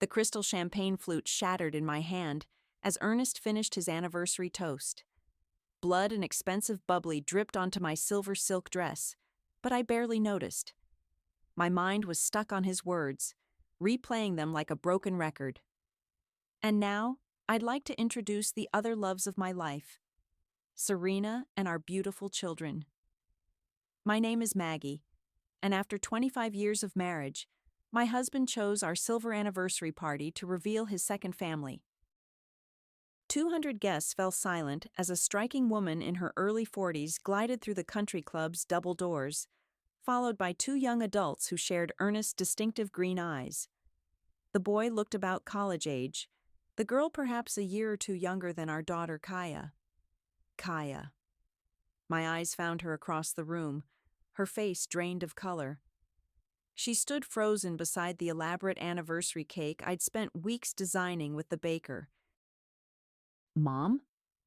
The crystal champagne flute shattered in my hand as Ernest finished his anniversary toast. Blood and expensive bubbly dripped onto my silver silk dress, but I barely noticed. My mind was stuck on his words, replaying them like a broken record. And now, I'd like to introduce the other loves of my life, Serena and our beautiful children. My name is Maggie, and after 25 years of marriage, my husband chose our silver anniversary party to reveal his second family. 200 guests fell silent as a striking woman in her early 40s glided through the country club's double doors, followed by two young adults who shared Ernest's distinctive green eyes. The boy looked about college age, the girl perhaps a year or two younger than our daughter Kaya. Kaya. My eyes found her across the room, her face drained of color. She stood frozen beside the elaborate anniversary cake I'd spent weeks designing with the baker. "Mom?"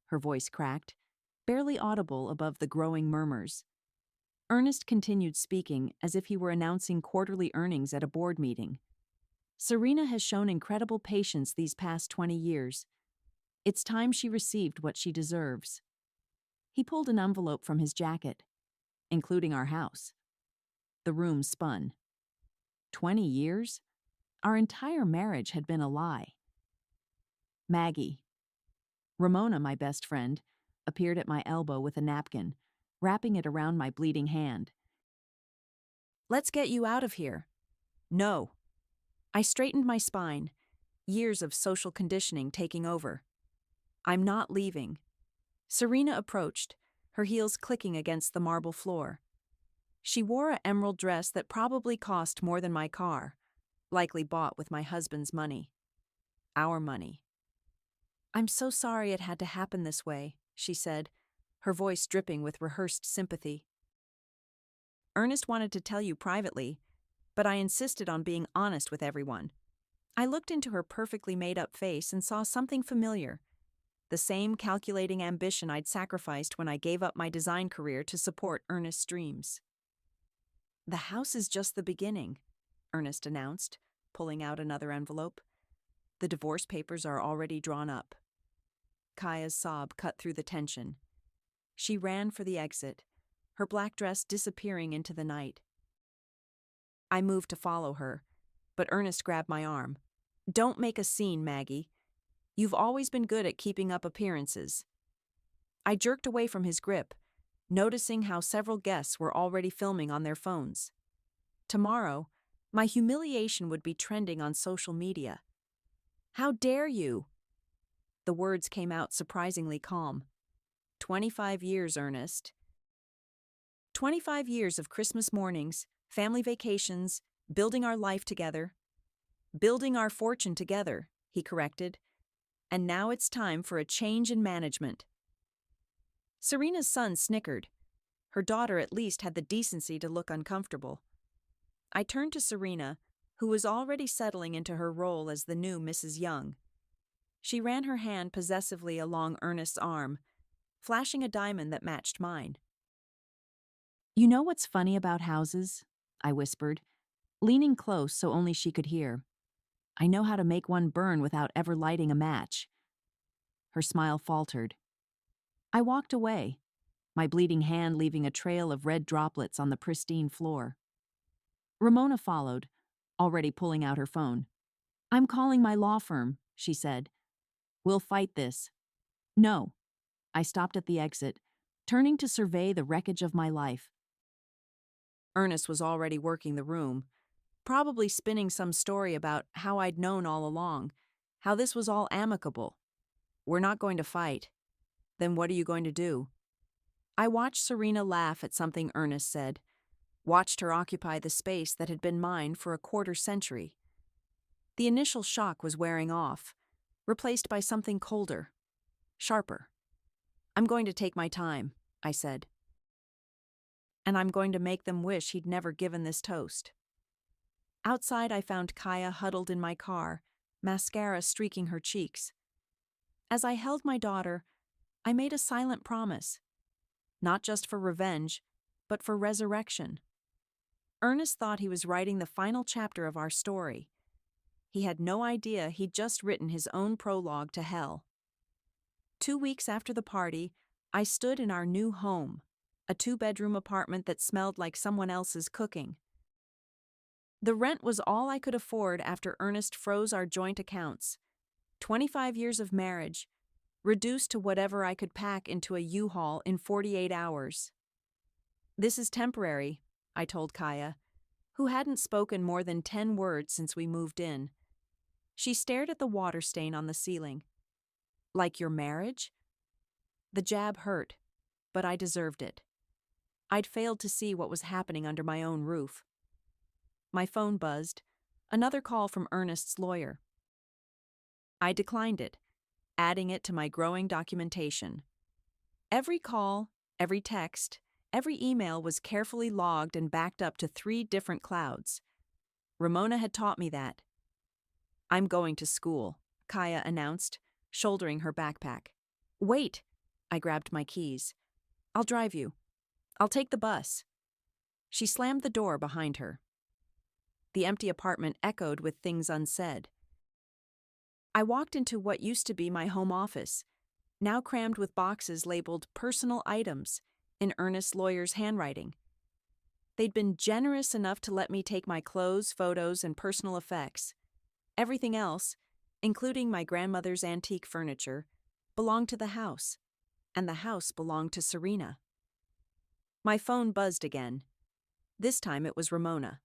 Her voice cracked, barely audible above the growing murmurs. Ernest continued speaking as if he were announcing quarterly earnings at a board meeting. "Serena has shown incredible patience these past 20 years. It's time she received what she deserves." He pulled an envelope from his jacket, including our house. The room spun. 20 years? Our entire marriage had been a lie. Maggie. Ramona, my best friend, appeared at my elbow with a napkin, wrapping it around my bleeding hand. "Let's get you out of here." "No." I straightened my spine, years of social conditioning taking over. "I'm not leaving." Serena approached, her heels clicking against the marble floor. She wore an emerald dress that probably cost more than my car, likely bought with my husband's money. Our money. "I'm so sorry it had to happen this way," she said, her voice dripping with rehearsed sympathy. "Ernest wanted to tell you privately, but I insisted on being honest with everyone." I looked into her perfectly made-up face and saw something familiar. The same calculating ambition I'd sacrificed when I gave up my design career to support Ernest's dreams. "The house is just the beginning," Ernest announced, pulling out another envelope. "The divorce papers are already drawn up." Kaya's sob cut through the tension. She ran for the exit, her black dress disappearing into the night. I moved to follow her, but Ernest grabbed my arm. "Don't make a scene, Maggie. You've always been good at keeping up appearances." I jerked away from his grip, noticing how several guests were already filming on their phones. Tomorrow, my humiliation would be trending on social media. "How dare you?" The words came out surprisingly calm. 25 years, Ernest. 25 years of Christmas mornings, family vacations, building our life together. Building our fortune together, he corrected. And now it's time for a change in management. Serena's son snickered. Her daughter at least had the decency to look uncomfortable. I turned to Serena, who was already settling into her role as the new Mrs. Young. She ran her hand possessively along Ernest's arm, flashing a diamond that matched mine. "You know what's funny about houses?" I whispered, leaning close so only she could hear. "I know how to make one burn without ever lighting a match." Her smile faltered. I walked away, my bleeding hand leaving a trail of red droplets on the pristine floor. Ramona followed, already pulling out her phone. "I'm calling my law firm," she said. "We'll fight this." "No." I stopped at the exit, turning to survey the wreckage of my life. Ernest was already working the room, probably spinning some story about how I'd known all along, how this was all amicable. "We're not going to fight." "Then what are you going to do?" I watched Serena laugh at something Ernest said, watched her occupy the space that had been mine for a quarter century. The initial shock was wearing off, replaced by something colder, sharper. "I'm going to take my time," I said. "And I'm going to make them wish he'd never given this toast." Outside, I found Kaya huddled in my car, mascara streaking her cheeks. As I held my daughter, I made a silent promise, not just for revenge, but for resurrection. Ernest thought he was writing the final chapter of our story. He had no idea he'd just written his own prologue to hell. 2 weeks after the party, I stood in our new home, a 2-bedroom apartment that smelled like someone else's cooking. The rent was all I could afford after Ernest froze our joint accounts. 25 years of marriage, reduced to whatever I could pack into a U-Haul in 48 hours. "This is temporary," I told Kaya, who hadn't spoken more than 10 words since we moved in. She stared at the water stain on the ceiling. "Like your marriage?" The jab hurt, but I deserved it. I'd failed to see what was happening under my own roof. My phone buzzed, another call from Ernest's lawyer. I declined it, adding it to my growing documentation. Every call, every text, every email was carefully logged and backed up to 3 different clouds. Ramona had taught me that. "I'm going to school," Kaya announced, shouldering her backpack. "Wait," I grabbed my keys. "I'll drive you. I'll take the bus." She slammed the door behind her. The empty apartment echoed with things unsaid. I walked into what used to be my home office, now crammed with boxes labeled "personal items" in Ernest's lawyer's handwriting. They'd been generous enough to let me take my clothes, photos, and personal effects. Everything else, including my grandmother's antique furniture, belonged to the house, and the house belonged to Serena. My phone buzzed again. This time it was Ramona.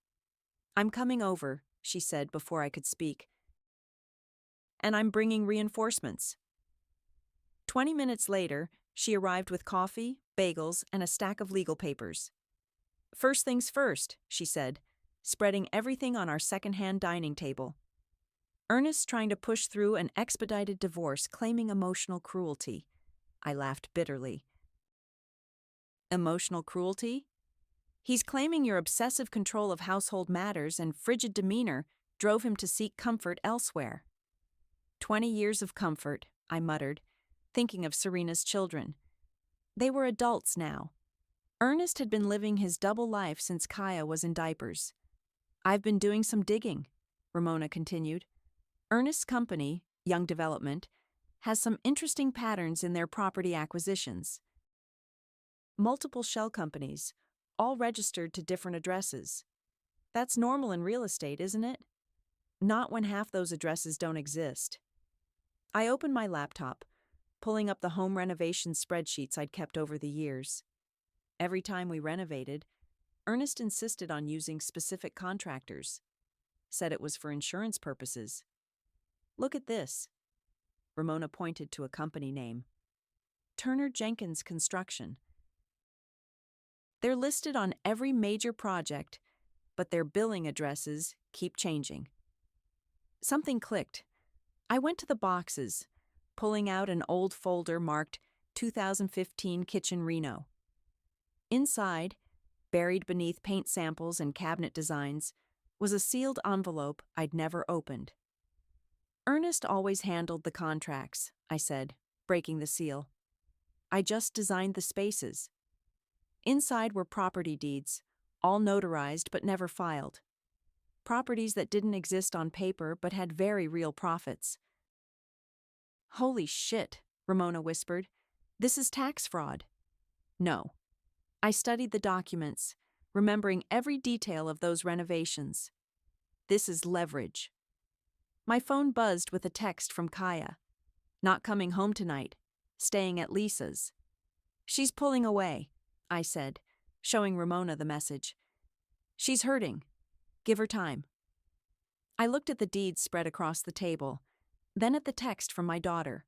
"I'm coming over," she said before I could speak. "And I'm bringing reinforcements." 20 minutes later, she arrived with coffee, bagels, and a stack of legal papers. "First things first," she said, spreading everything on our second-hand dining table. "Ernest's trying to push through an expedited divorce claiming emotional cruelty." I laughed bitterly. "Emotional cruelty? He's claiming your obsessive control of household matters and frigid demeanor drove him to seek comfort elsewhere." 20 years of comfort, I muttered, thinking of Serena's children. They were adults now. Ernest had been living his double life since Kaya was in diapers. "I've been doing some digging," Ramona continued. "Ernest's company, Young Development, has some interesting patterns in their property acquisitions. Multiple shell companies, all registered to different addresses. That's normal in real estate, isn't it? Not when half those addresses don't exist." I opened my laptop, pulling up the home renovation spreadsheets I'd kept over the years. Every time we renovated, Ernest insisted on using specific contractors. Said it was for insurance purposes. "Look at this." Ramona pointed to a company name. "Turner Jenkins Construction." They're listed on every major project, but their billing addresses keep changing. Something clicked. I went to the boxes, pulling out an old folder marked 2015 Kitchen Reno. Inside, buried beneath paint samples and cabinet designs, was a sealed envelope I'd never opened. "Ernest always handled the contracts," I said, breaking the seal. "I just designed the spaces." Inside were property deeds, all notarized but never filed. Properties that didn't exist on paper but had very real profits. "Holy shit," Ramona whispered. "This is tax fraud." No. I studied the documents, remembering every detail of those renovations. This is leverage. My phone buzzed with a text from Kaya. "Not coming home tonight. Staying at Lisa's." "She's pulling away," I said, showing Ramona the message. "She's hurting. Give her time." I looked at the deeds spread across the table, then at the text from my daughter.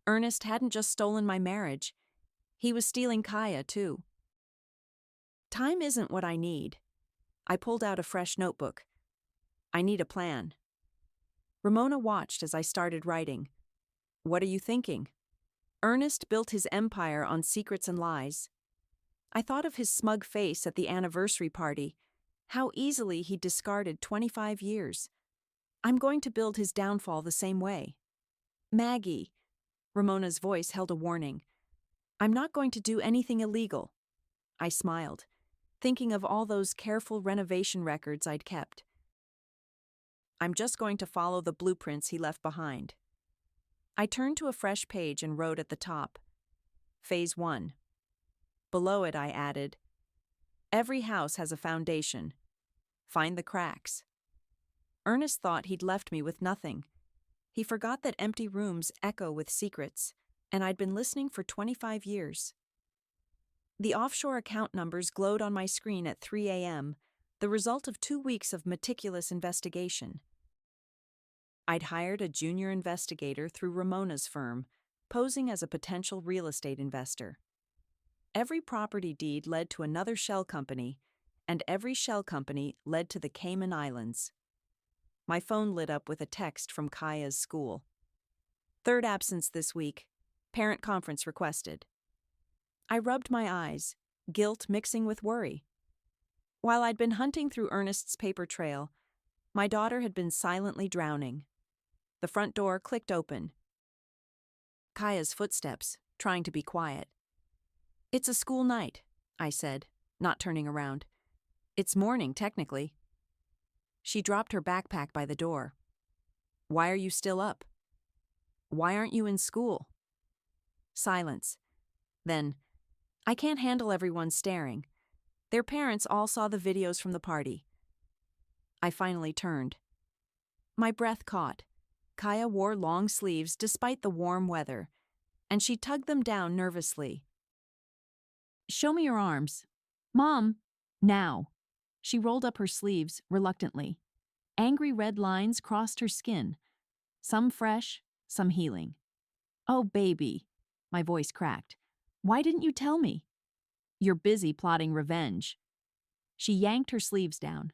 Ernest hadn't just stolen my marriage. He was stealing Kaya, too. Time isn't what I need. I pulled out a fresh notebook. I need a plan. Ramona watched as I started writing. "What are you thinking?" Ernest built his empire on secrets and lies. I thought of his smug face at the anniversary party, how easily he discarded 25 years. I'm going to build his downfall the same way. "Maggie," Ramona's voice held a warning. "I'm not going to do anything illegal." I smiled, thinking of all those careful renovation records I'd kept. I'm just going to follow the blueprints he left behind. I turned to a fresh page and wrote at the top, Phase 1. Below it I added, every house has a foundation. Find the cracks. Ernest thought he'd left me with nothing. He forgot that empty rooms echo with secrets, and I'd been listening for 25 years. The offshore account numbers glowed on my screen at 3 a.m., the result of 2 weeks of meticulous investigation. I'd hired a junior investigator through Ramona's firm, posing as a potential real estate investor. Every property deed led to another shell company, and every shell company led to the Cayman Islands. My phone lit up with a text from Kaya's school. Third absence this week. Parent conference requested. I rubbed my eyes, guilt mixing with worry. While I'd been hunting through Ernest's paper trail, my daughter had been silently drowning. The front door clicked open. Kaya's footsteps, trying to be quiet. It's a school night, I said, not turning around. It's morning, technically. She dropped her backpack by the door. Why are you still up? Why aren't you in school? Silence. Then, I can't handle everyone staring. Their parents all saw the videos from the party. I finally turned. My breath caught. Kaya wore long sleeves despite the warm weather, and she tugged them down nervously. Show me your arms. Mom, now. She rolled up her sleeves reluctantly. Angry red lines crossed her skin, some fresh, some healing. Oh, baby, my voice cracked. Why didn't you tell me? You're busy plotting revenge. She yanked her sleeves down.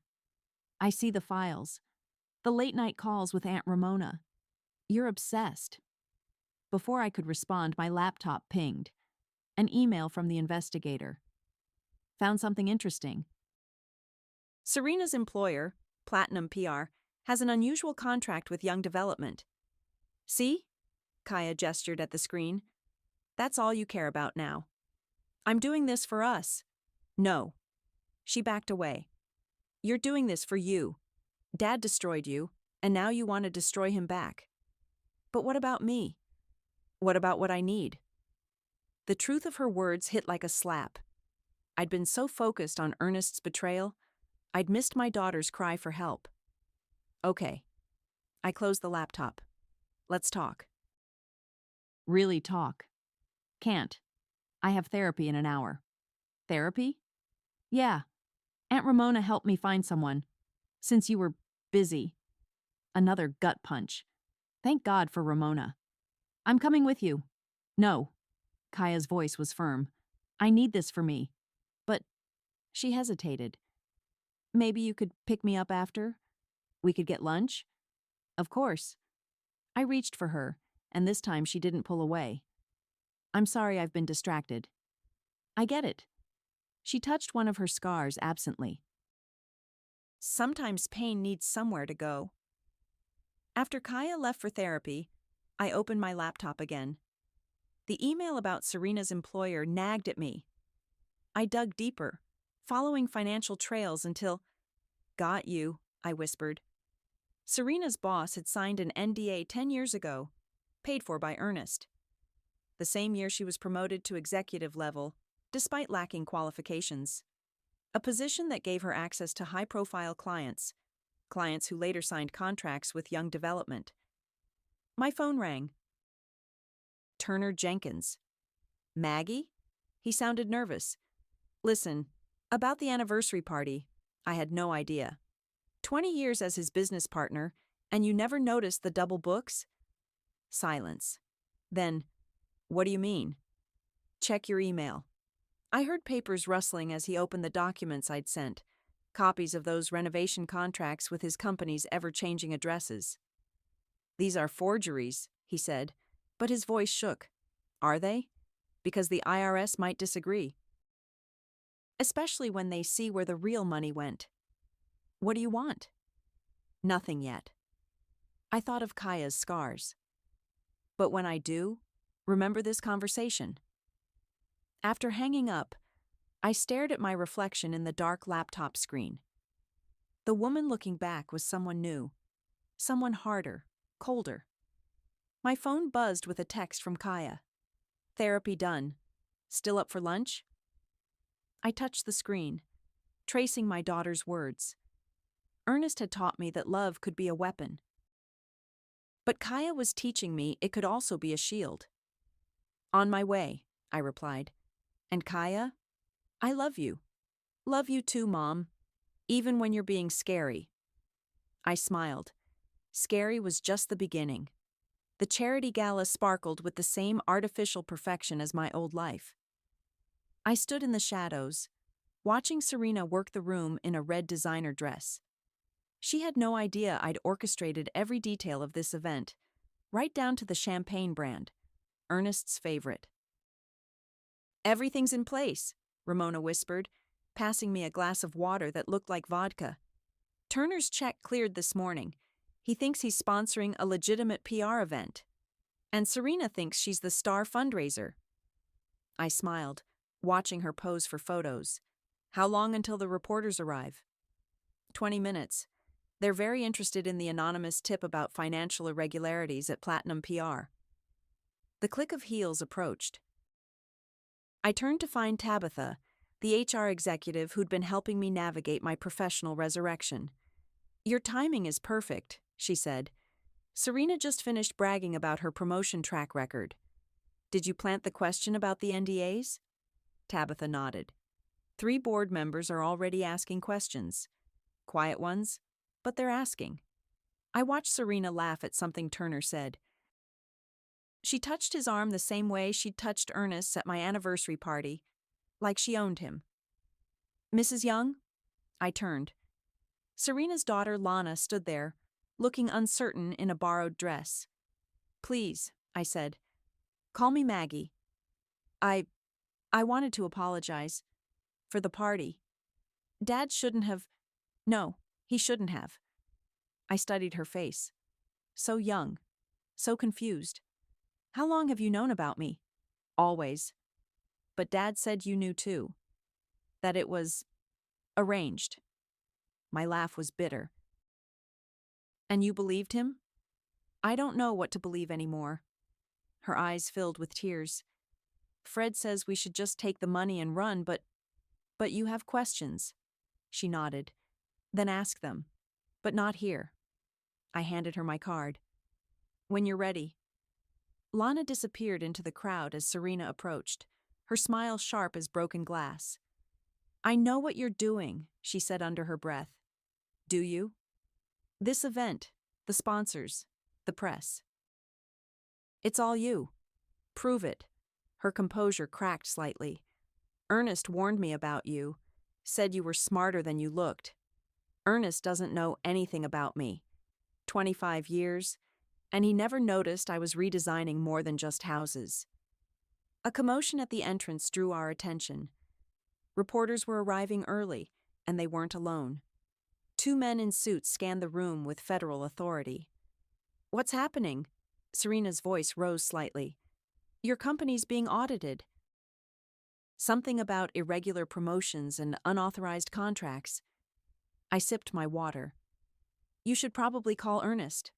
I see the files. The late-night calls with Aunt Ramona. You're obsessed. Before I could respond, my laptop pinged. An email from the investigator. Found something interesting. Serena's employer, Platinum PR, has an unusual contract with Young Development. See? Kaya gestured at the screen. That's all you care about now. I'm doing this for us. No. She backed away. You're doing this for you. Dad destroyed you, and now you want to destroy him back. But what about me? What about what I need? The truth of her words hit like a slap. I'd been so focused on Ernest's betrayal, I'd missed my daughter's cry for help. Okay. I closed the laptop. Let's talk. Really talk. Can't. I have therapy in an hour. Therapy? Yeah. Aunt Ramona helped me find someone. Since you were busy. Another gut punch. Thank God for Ramona. I'm coming with you. No. Kaya's voice was firm. I need this for me. But she hesitated. Maybe you could pick me up after? We could get lunch? Of course. I reached for her, and this time she didn't pull away. I'm sorry I've been distracted. I get it. She touched one of her scars absently. Sometimes pain needs somewhere to go. After Kaya left for therapy, I opened my laptop again. The email about Serena's employer nagged at me. I dug deeper, following financial trails until, Got you, I whispered. Serena's boss had signed an NDA 10 years ago, paid for by Ernest. The same year she was promoted to executive level, despite lacking qualifications. A position that gave her access to high-profile clients who later signed contracts with Young Development. My phone rang. Turner Jenkins. Maggie? He sounded nervous. Listen, about the anniversary party, I had no idea. 20 years as his business partner, and you never noticed the double books? Silence. Then, what do you mean? Check your email. I heard papers rustling as he opened the documents I'd sent, copies of those renovation contracts with his company's ever-changing addresses. These are forgeries, he said, but his voice shook. Are they? Because the IRS might disagree. Especially when they see where the real money went. What do you want? Nothing yet. I thought of Kaya's scars. But when I do, remember this conversation. After hanging up, I stared at my reflection in the dark laptop screen. The woman looking back was someone new. Someone harder, colder. My phone buzzed with a text from Kaya. Therapy done. Still up for lunch? I touched the screen, tracing my daughter's words. Ernest had taught me that love could be a weapon. But Kaya was teaching me it could also be a shield. On my way, I replied. And Kaya? I love you. Love you too, Mom. Even when you're being scary. I smiled. Scary was just the beginning. The charity gala sparkled with the same artificial perfection as my old life. I stood in the shadows, watching Serena work the room in a red designer dress. She had no idea I'd orchestrated every detail of this event, right down to the champagne brand, Ernest's favorite. Everything's in place, Ramona whispered, passing me a glass of water that looked like vodka. Turner's check cleared this morning. He thinks he's sponsoring a legitimate PR event. And Serena thinks she's the star fundraiser. I smiled, watching her pose for photos. How long until the reporters arrive? 20 minutes. They're very interested in the anonymous tip about financial irregularities at Platinum PR. The click of heels approached. I turned to find Tabitha, the HR executive who'd been helping me navigate my professional resurrection. Your timing is perfect, she said. Serena just finished bragging about her promotion track record. Did you plant the question about the NDAs? Tabitha nodded. 3 board members are already asking questions. Quiet ones, but they're asking. I watched Serena laugh at something Turner said. She touched his arm the same way she'd touched Ernest's at my anniversary party, like she owned him. Mrs. Young? I turned. Serena's daughter Lana stood there, looking uncertain in a borrowed dress. Please, I said. Call me Maggie. I wanted to apologize. For the party. Dad shouldn't have. No, he shouldn't have. I studied her face. So young. So confused. How long have you known about me? Always. But Dad said you knew too. That it was arranged. My laugh was bitter. And you believed him? I don't know what to believe anymore. Her eyes filled with tears. Fred says we should just take the money and run, but you have questions. She nodded. Then ask them. But not here. I handed her my card. When you're ready. Lana disappeared into the crowd as Serena approached, her smile sharp as broken glass. I know what you're doing, she said under her breath. Do you? This event, the sponsors, the press. It's all you. Prove it. Her composure cracked slightly. Ernest warned me about you, said you were smarter than you looked. Ernest doesn't know anything about me. 25 years, and he never noticed I was redesigning more than just houses. A commotion at the entrance drew our attention. Reporters were arriving early, and they weren't alone. 2 men in suits scanned the room with federal authority. What's happening? Serena's voice rose slightly. Your company's being audited. Something about irregular promotions and unauthorized contracts. I sipped my water. You should probably call Ernest.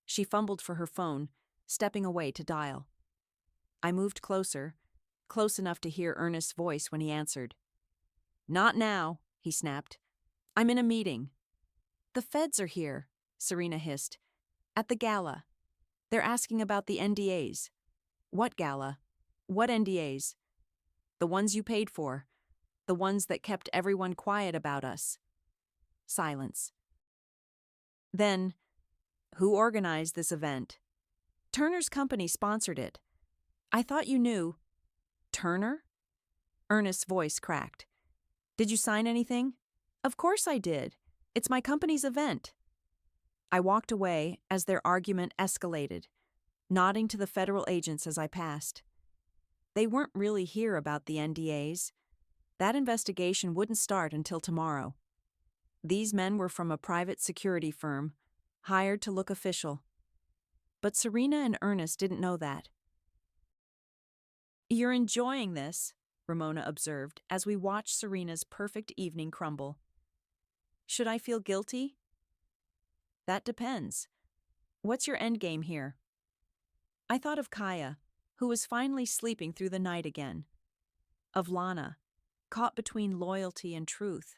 She fumbled for her phone, stepping away to dial. I moved closer, close enough to hear Ernest's voice when he answered. Not now, he snapped. I'm in a meeting. The feds are here, Serena hissed. At the gala. They're asking about the NDAs. What gala? What NDAs? The ones you paid for. The ones that kept everyone quiet about us. Silence. Then, who organized this event? Turner's company sponsored it. I thought you knew. Turner? Ernest's voice cracked. Did you sign anything? Of course I did. It's my company's event. I walked away as their argument escalated, nodding to the federal agents as I passed. They weren't really here about the NDAs. That investigation wouldn't start until tomorrow. These men were from a private security firm, hired to look official. But Serena and Ernest didn't know that. You're enjoying this, Ramona observed as we watched Serena's perfect evening crumble. Should I feel guilty? That depends. What's your endgame here? I thought of Kaya, who was finally sleeping through the night again. Of Lana, caught between loyalty and truth.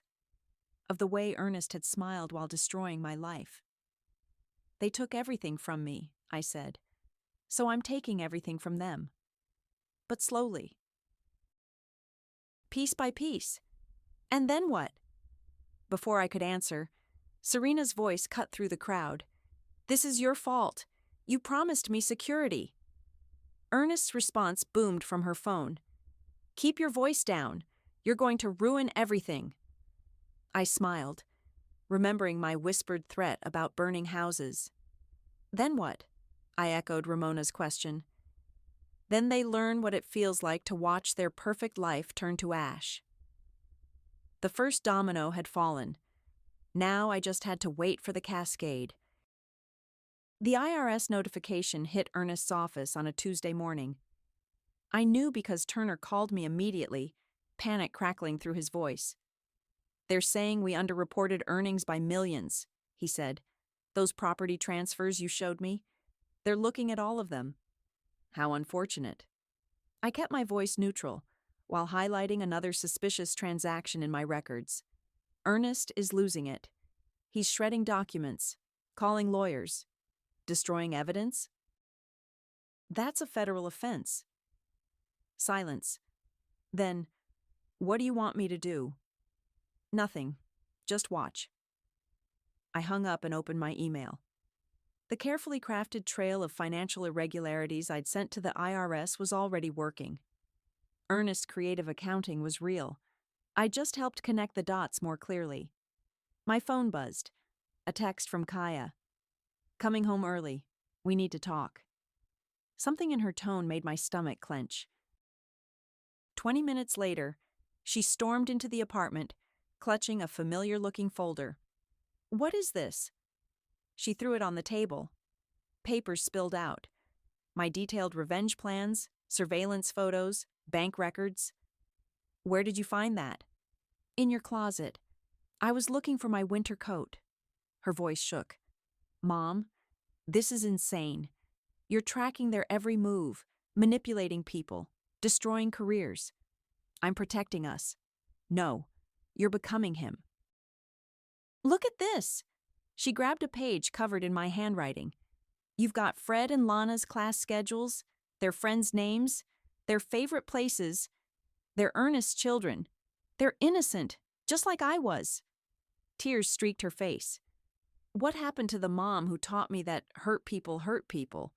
Of the way Ernest had smiled while destroying my life. They took everything from me, I said. So I'm taking everything from them. But slowly. Piece by piece. And then what? Before I could answer, Serena's voice cut through the crowd. This is your fault. You promised me security. Ernest's response boomed from her phone. Keep your voice down. You're going to ruin everything. I smiled, remembering my whispered threat about burning houses. Then what? I echoed Ramona's question. Then they learn what it feels like to watch their perfect life turn to ash. The first domino had fallen. Now I just had to wait for the cascade. The IRS notification hit Ernest's office on a Tuesday morning. I knew because Turner called me immediately, panic crackling through his voice. They're saying we underreported earnings by millions, he said. Those property transfers you showed me, they're looking at all of them. How unfortunate. I kept my voice neutral, while highlighting another suspicious transaction in my records. Ernest is losing it. He's shredding documents, calling lawyers, destroying evidence. That's a federal offense. Silence. Then, what do you want me to do? Nothing. Just watch. I hung up and opened my email. The carefully crafted trail of financial irregularities I'd sent to the IRS was already working. Ernest's creative accounting was real. I just helped connect the dots more clearly. My phone buzzed. A text from Kaya. Coming home early. We need to talk. Something in her tone made my stomach clench. 20 minutes later, she stormed into the apartment, clutching a familiar-looking folder. What is this? She threw it on the table. Papers spilled out. My detailed revenge plans, surveillance photos, bank records. Where did you find that? In your closet. I was looking for my winter coat. Her voice shook. Mom, this is insane. You're tracking their every move, manipulating people, destroying careers. I'm protecting us. No, you're becoming him. Look at this. She grabbed a page covered in my handwriting. You've got Fred and Lana's class schedules, their friends' names, their favorite places. They're Ernest's children. They're innocent, just like I was. Tears streaked her face. What happened to the mom who taught me that hurt people hurt people?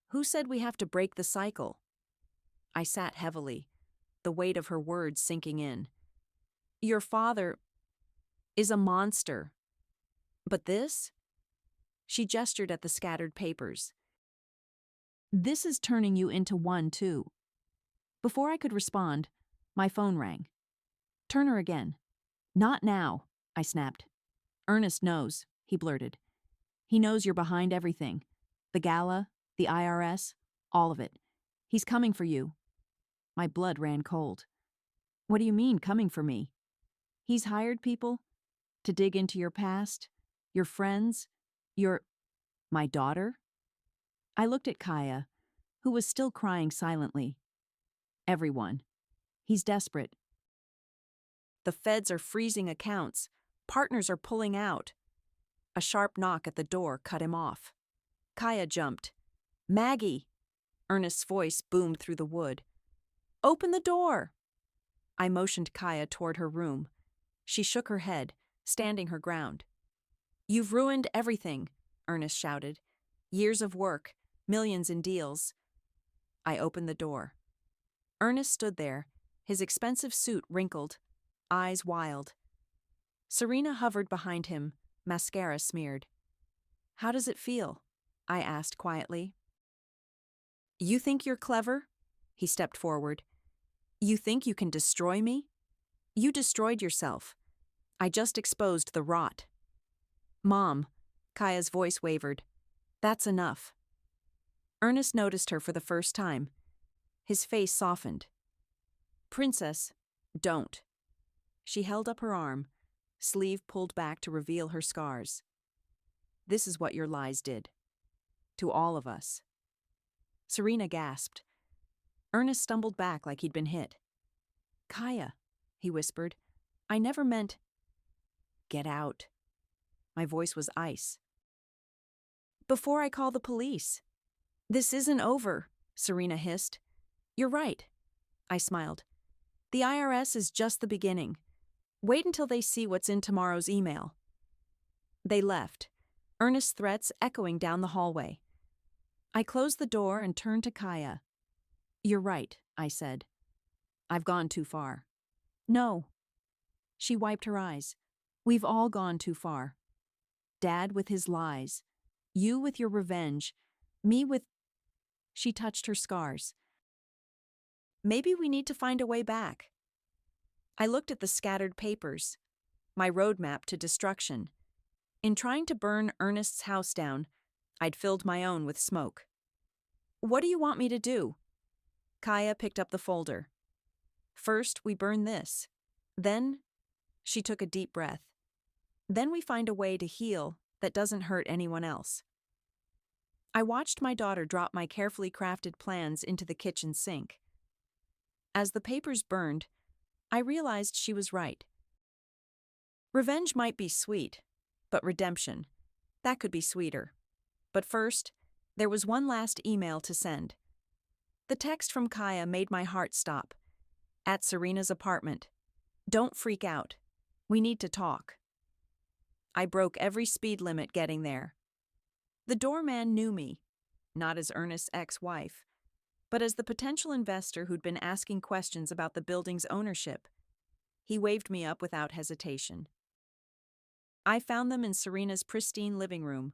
Who said we have to break the cycle? I sat heavily, the weight of her words sinking in. Your father is a monster. But this? She gestured at the scattered papers. This is turning you into one, too. Before I could respond, my phone rang. Turner again. Not now, I snapped. Ernest knows, he blurted. He knows you're behind everything. The gala, the IRS, all of it. He's coming for you. My blood ran cold. What do you mean, coming for me? He's hired people to dig into your past, your friends, my daughter? I looked at Kaya, who was still crying silently. Everyone. He's desperate. The feds are freezing accounts. Partners are pulling out. A sharp knock at the door cut him off. Kaya jumped. Maggie! Ernest's voice boomed through the wood. Open the door! I motioned Kaya toward her room. She shook her head, standing her ground. You've ruined everything, Ernest shouted. Years of work, millions in deals. I opened the door. Ernest stood there, his expensive suit wrinkled, eyes wild. Serena hovered behind him, mascara smeared. How does it feel? I asked quietly. You think you're clever? He stepped forward. You think you can destroy me? You destroyed yourself. I just exposed the rot. Mom, Kaya's voice wavered. That's enough. Ernest noticed her for the first time. His face softened. Princess, don't. She held up her arm, sleeve pulled back to reveal her scars. This is what your lies did. To all of us. Serena gasped. Ernest stumbled back like he'd been hit. Kaya, he whispered. I never meant. Get out. My voice was ice. Before I call the police. This isn't over, Serena hissed. You're right. I smiled. The IRS is just the beginning. Wait until they see what's in tomorrow's email. They left, Ernest's threats echoing down the hallway. I closed the door and turned to Kaya. You're right, I said. I've gone too far. No. She wiped her eyes. We've all gone too far. Dad with his lies. You with your revenge. Me with... She touched her scars. Maybe we need to find a way back. I looked at the scattered papers, my roadmap to destruction. In trying to burn Ernest's house down, I'd filled my own with smoke. What do you want me to do? Kaya picked up the folder. First, we burn this. Then, she took a deep breath. Then we find a way to heal that doesn't hurt anyone else. I watched my daughter drop my carefully crafted plans into the kitchen sink. As the papers burned, I realized she was right. Revenge might be sweet, but redemption, that could be sweeter. But first, there was one last email to send. The text from Kaya made my heart stop. At Serena's apartment. Don't freak out. We need to talk. I broke every speed limit getting there. The doorman knew me, not as Ernest's ex-wife, but as the potential investor who'd been asking questions about the building's ownership. He waved me up without hesitation. I found them in Serena's pristine living room,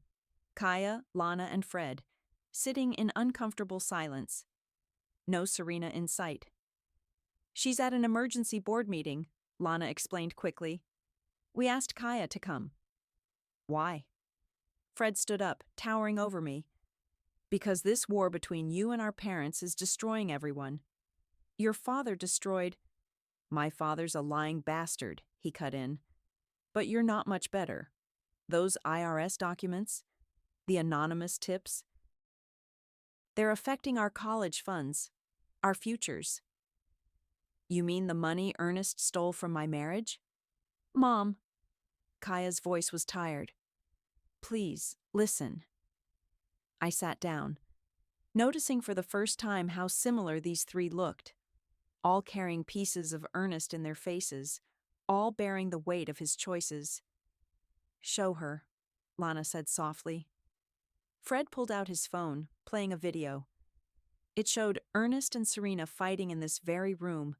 Kaya, Lana, and Fred, sitting in uncomfortable silence. No Serena in sight. She's at an emergency board meeting, Lana explained quickly. We asked Kaya to come. Why? Fred stood up, towering over me. Because this war between you and our parents is destroying everyone. Your father destroyed... My father's a lying bastard, he cut in. But you're not much better. Those IRS documents, the anonymous tips, they're affecting our college funds, our futures. You mean the money Ernest stole from my marriage? Mom. Kaya's voice was tired. Please, listen. I sat down, noticing for the first time how similar these three looked, all carrying pieces of Ernest in their faces, all bearing the weight of his choices. Show her, Lana said softly. Fred pulled out his phone, playing a video. It showed Ernest and Serena fighting in this very room,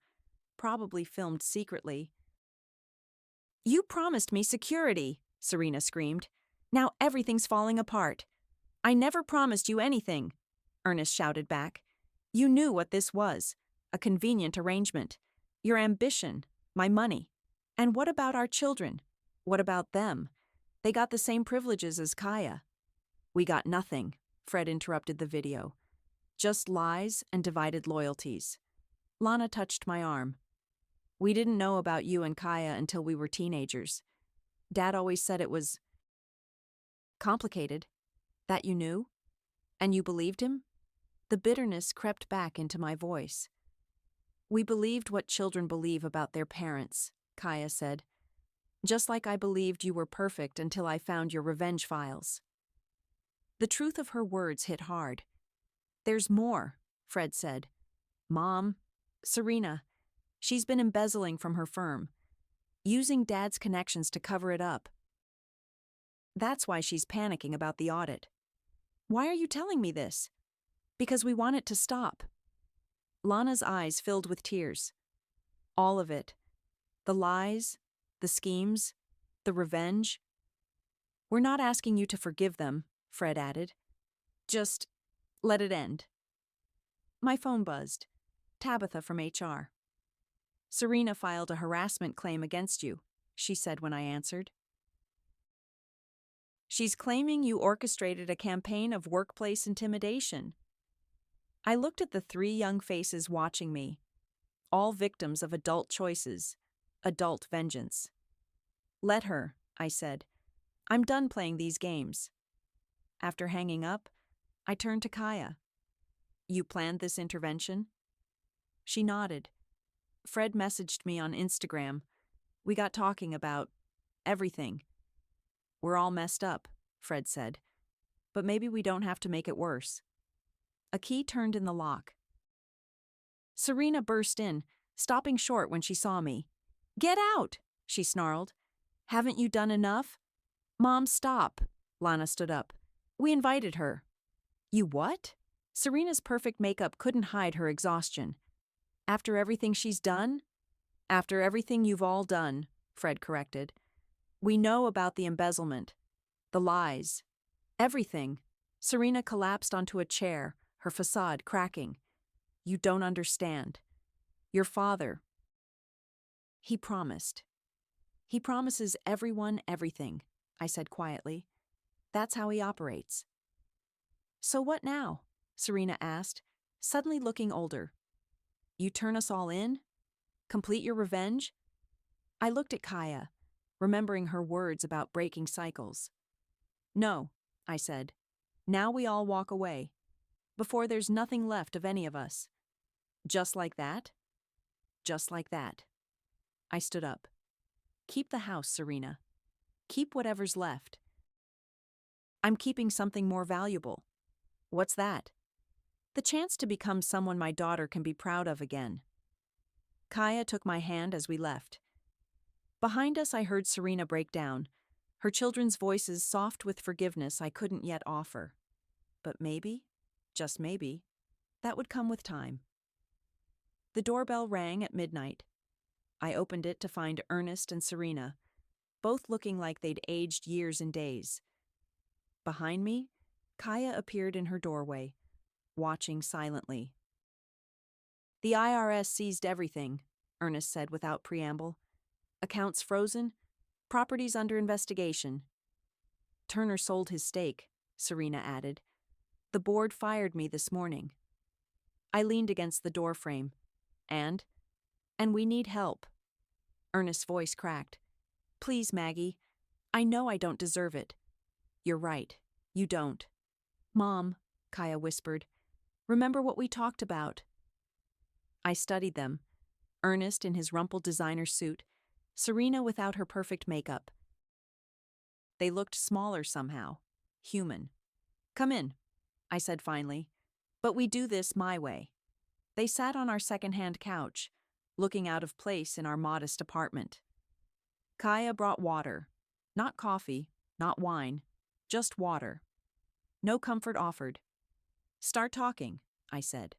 probably filmed secretly. You promised me security, Serena screamed. Now everything's falling apart. I never promised you anything, Ernest shouted back. You knew what this was, a convenient arrangement. Your ambition, my money. And what about our children? What about them? They got the same privileges as Kaya. We got nothing, Fred interrupted the video. Just lies and divided loyalties. Lana touched my arm. We didn't know about you and Kaya until we were teenagers. Dad always said it was complicated. That you knew? And you believed him? The bitterness crept back into my voice. We believed what children believe about their parents, Kaya said. Just like I believed you were perfect until I found your revenge files. The truth of her words hit hard. There's more, Fred said. Mom, Serena, she's been embezzling from her firm, using Dad's connections to cover it up. That's why she's panicking about the audit. Why are you telling me this? Because we want it to stop. Lana's eyes filled with tears. All of it. The lies, the schemes, the revenge. We're not asking you to forgive them, Fred added. Just let it end. My phone buzzed. Tabitha from HR. Serena filed a harassment claim against you, she said when I answered. She's claiming you orchestrated a campaign of workplace intimidation. I looked at the three young faces watching me, all victims of adult choices, adult vengeance. Let her, I said. I'm done playing these games. After hanging up, I turned to Kaya. You planned this intervention? She nodded. Fred messaged me on Instagram. We got talking about everything. We're all messed up, Fred said. But maybe we don't have to make it worse. A key turned in the lock. Serena burst in, stopping short when she saw me. Get out, she snarled. Haven't you done enough? Mom, stop. Lana stood up. We invited her. You what? Serena's perfect makeup couldn't hide her exhaustion. After everything she's done? After everything you've all done, Fred corrected. We know about the embezzlement, the lies, everything. Serena collapsed onto a chair, her facade cracking. You don't understand. Your father. He promised. He promises everyone everything, I said quietly. That's how he operates. So what now? Serena asked, suddenly looking older. You turn us all in? Complete your revenge? I looked at Kaya, remembering her words about breaking cycles. No, I said. Now we all walk away. Before there's nothing left of any of us. Just like that? Just like that. I stood up. Keep the house, Serena. Keep whatever's left. I'm keeping something more valuable. What's that? The chance to become someone my daughter can be proud of again. Kaya took my hand as we left. Behind us, I heard Serena break down, her children's voices soft with forgiveness I couldn't yet offer. But maybe, just maybe, that would come with time. The doorbell rang at midnight. I opened it to find Ernest and Serena, both looking like they'd aged years and days. Behind me, Kaya appeared in her doorway, watching silently. The IRS seized everything, Ernest said without preamble. Accounts frozen, properties under investigation. Turner sold his stake, Serena added. The board fired me this morning. I leaned against the doorframe. And we need help. Ernest's voice cracked. Please, Maggie. I know I don't deserve it. You're right. You don't. Mom, Kaya whispered. Remember what we talked about? I studied them. Ernest in his rumpled designer suit, Serena without her perfect makeup. They looked smaller somehow. Human. Come in, I said finally. But we do this my way. They sat on our second-hand couch, looking out of place in our modest apartment. Kaya brought water. Not coffee, not wine, just water. No comfort offered. Start talking, I said.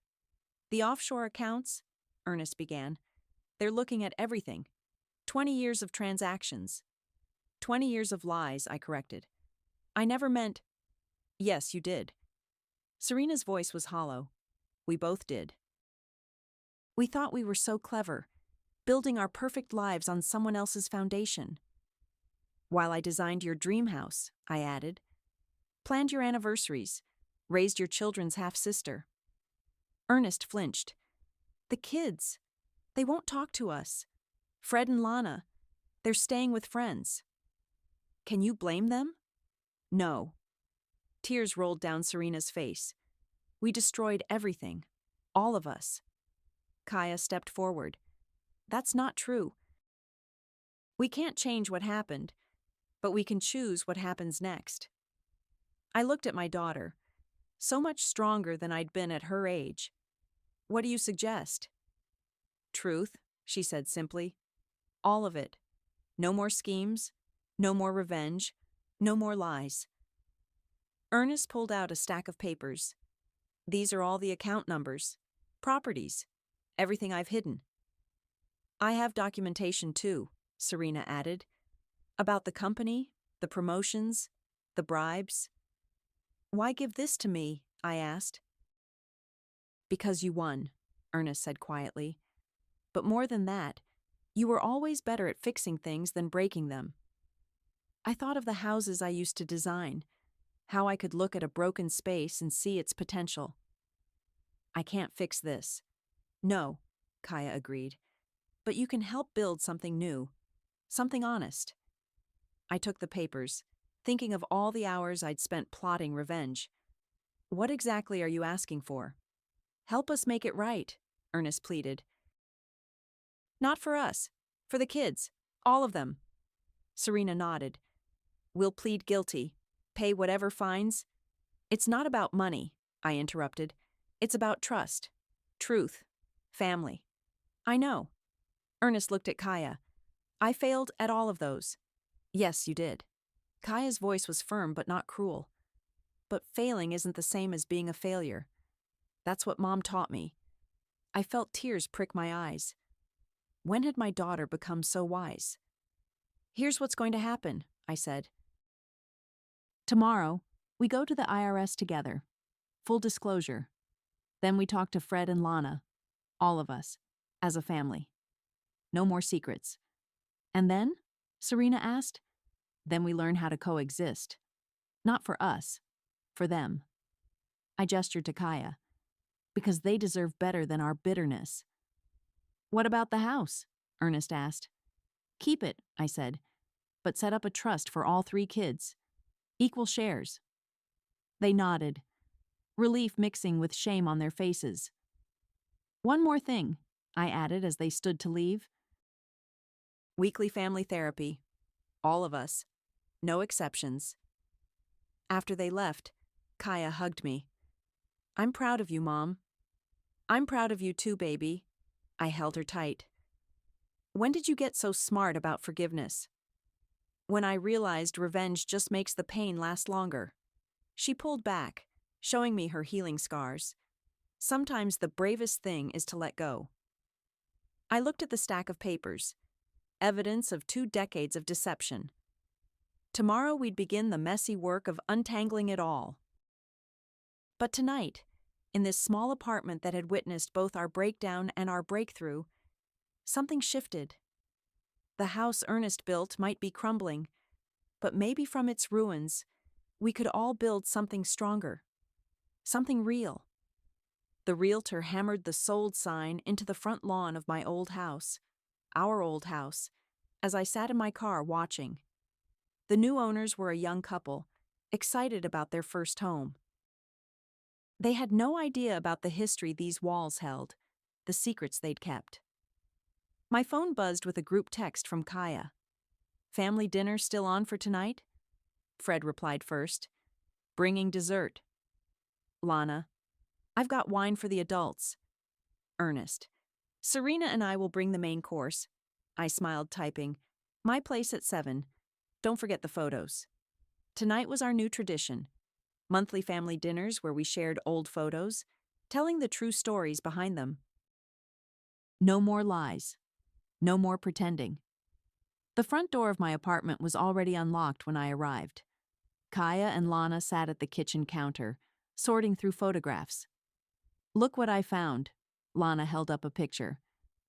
The offshore accounts, Ernest began. They're looking at everything. 20 years of transactions. 20 years of lies, I corrected. I never meant... Yes, you did. Serena's voice was hollow. We both did. We thought we were so clever, building our perfect lives on someone else's foundation. While I designed your dream house, I added. Planned your anniversaries, raised your children's half-sister. Ernest flinched. The kids. They won't talk to us. Fred and Lana. They're staying with friends. Can you blame them? No. Tears rolled down Serena's face. We destroyed everything. All of us. Kaya stepped forward. That's not true. We can't change what happened, but we can choose what happens next. I looked at my daughter, so much stronger than I'd been at her age. What do you suggest? Truth, she said simply. All of it. No more schemes, no more revenge, no more lies. Ernest pulled out a stack of papers. These are all the account numbers, properties, everything I've hidden. I have documentation too, Serena added, about the company, the promotions, the bribes. Why give this to me? I asked. Because you won, Ernest said quietly. But more than that, you were always better at fixing things than breaking them. I thought of the houses I used to design, how I could look at a broken space and see its potential. I can't fix this. No, Kaya agreed. But you can help build something new, something honest. I took the papers, thinking of all the hours I'd spent plotting revenge. What exactly are you asking for? Help us make it right, Ernest pleaded. Not for us. For the kids. All of them. Serena nodded. We'll plead guilty. Pay whatever fines. It's not about money, I interrupted. It's about trust. Truth. Family. I know. Ernest looked at Kaya. I failed at all of those. Yes, you did. Kaya's voice was firm but not cruel. But failing isn't the same as being a failure. That's what Mom taught me. I felt tears prick my eyes. When had my daughter become so wise? Here's what's going to happen, I said. Tomorrow, we go to the IRS together. Full disclosure. Then we talk to Fred and Lana. All of us. As a family. No more secrets. And then? Serena asked. Then we learn how to coexist. Not for us. For them. I gestured to Kaya. Because they deserve better than our bitterness. What about the house? Ernest asked. Keep it, I said. But set up a trust for all 3 kids. Equal shares. They nodded, relief mixing with shame on their faces. One more thing, I added as they stood to leave. Weekly family therapy. All of us. No exceptions. After they left, Kaya hugged me. I'm proud of you, Mom. I'm proud of you too, baby. I held her tight. When did you get so smart about forgiveness? When I realized revenge just makes the pain last longer. She pulled back, showing me her healing scars. Sometimes the bravest thing is to let go. I looked at the stack of papers, evidence of 2 decades of deception. Tomorrow we'd begin the messy work of untangling it all. But tonight, in this small apartment that had witnessed both our breakdown and our breakthrough, something shifted. The house Ernest built might be crumbling, but maybe from its ruins, we could all build something stronger. Something real. The realtor hammered the sold sign into the front lawn of my old house, our old house, as I sat in my car watching. The new owners were a young couple, excited about their first home. They had no idea about the history these walls held, the secrets they'd kept. My phone buzzed with a group text from Kaya. Family dinner still on for tonight? Fred replied first. Bringing dessert. Lana. I've got wine for the adults. Ernest. Serena and I will bring the main course. I smiled, typing. My place at 7. Don't forget the photos. Tonight was our new tradition. Monthly family dinners where we shared old photos, telling the true stories behind them. No more lies. No more pretending. The front door of my apartment was already unlocked when I arrived. Kaya and Lana sat at the kitchen counter, sorting through photographs. Look what I found. Lana held up a picture.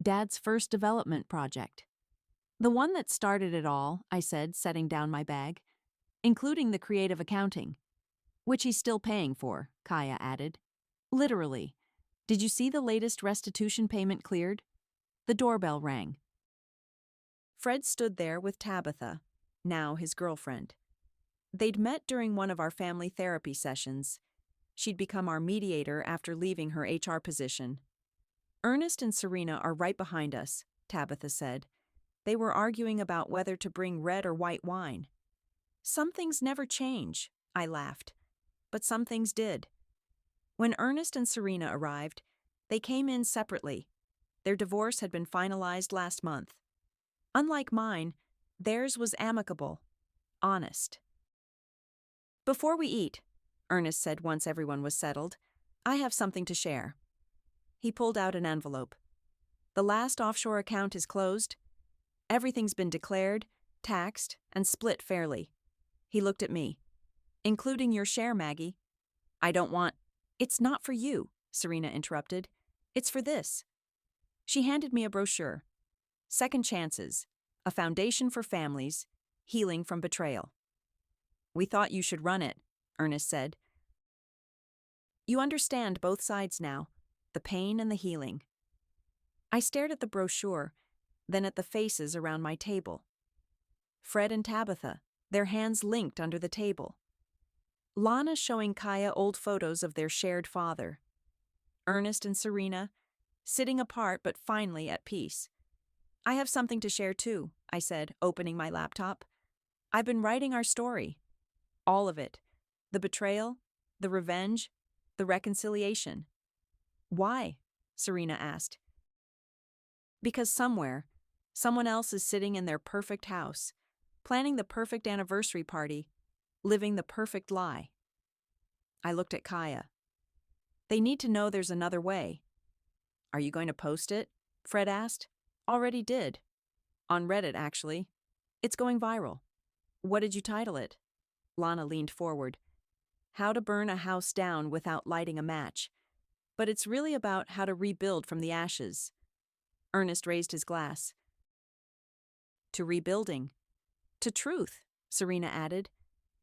Dad's first development project. The one that started it all, I said, setting down my bag. Including the creative accounting. Which he's still paying for, Kaya added. Literally. Did you see the latest restitution payment cleared? The doorbell rang. Fred stood there with Tabitha, now his girlfriend. They'd met during one of our family therapy sessions. She'd become our mediator after leaving her HR position. Ernest and Serena are right behind us, Tabitha said. They were arguing about whether to bring red or white wine. Some things never change, I laughed. But some things did. When Ernest and Serena arrived, they came in separately. Their divorce had been finalized last month. Unlike mine, theirs was amicable, honest. Before we eat, Ernest said once everyone was settled, I have something to share. He pulled out an envelope. The last offshore account is closed. Everything's been declared, taxed, and split fairly. He looked at me. Including your share, Maggie. I don't want... It's not for you, Serena interrupted. It's for this. She handed me a brochure. Second Chances, a foundation for families, healing from betrayal. We thought you should run it, Ernest said. You understand both sides now, the pain and the healing. I stared at the brochure, then at the faces around my table. Fred and Tabitha, their hands linked under the table. Lana showing Kaya old photos of their shared father. Ernest and Serena, sitting apart but finally at peace. I have something to share too, I said, opening my laptop. I've been writing our story. All of it. The betrayal, the revenge, the reconciliation. Why? Serena asked. Because somewhere, someone else is sitting in their perfect house, planning the perfect anniversary party, living the perfect lie. I looked at Kaya. They need to know there's another way. Are you going to post it? Fred asked. Already did. On Reddit, actually. It's going viral. What did you title it? Lana leaned forward. How to burn a house down without lighting a match. But it's really about how to rebuild from the ashes. Ernest raised his glass. To rebuilding. To truth, Serena added.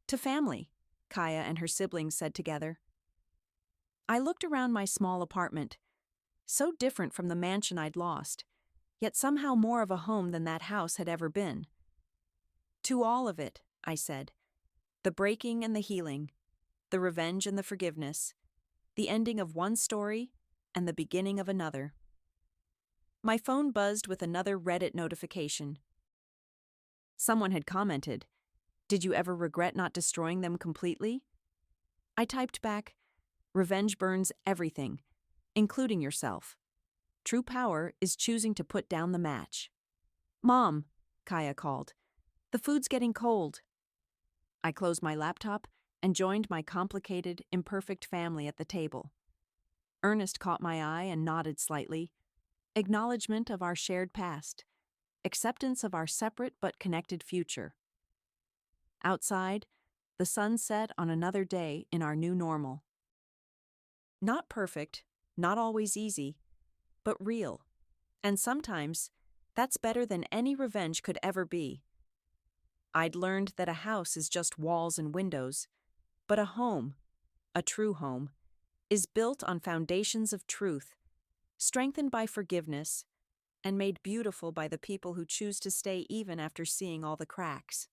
To family, Kaya and her siblings said together. I looked around my small apartment. So different from the mansion I'd lost, yet somehow more of a home than that house had ever been. To all of it, I said. The breaking and the healing, the revenge and the forgiveness, the ending of one story and the beginning of another. My phone buzzed with another Reddit notification. Someone had commented, "Did you ever regret not destroying them completely?" I typed back, "Revenge burns everything, including yourself. True power is choosing to put down the match." "Mom," Kaya called, "the food's getting cold." I closed my laptop and joined my complicated, imperfect family at the table. Ernest caught my eye and nodded slightly. Acknowledgement of our shared past. Acceptance of our separate but connected future. Outside, the sun set on another day in our new normal. Not perfect, not always easy, but real. And sometimes, that's better than any revenge could ever be. I'd learned that a house is just walls and windows, but a home, a true home, is built on foundations of truth, strengthened by forgiveness, and made beautiful by the people who choose to stay even after seeing all the cracks.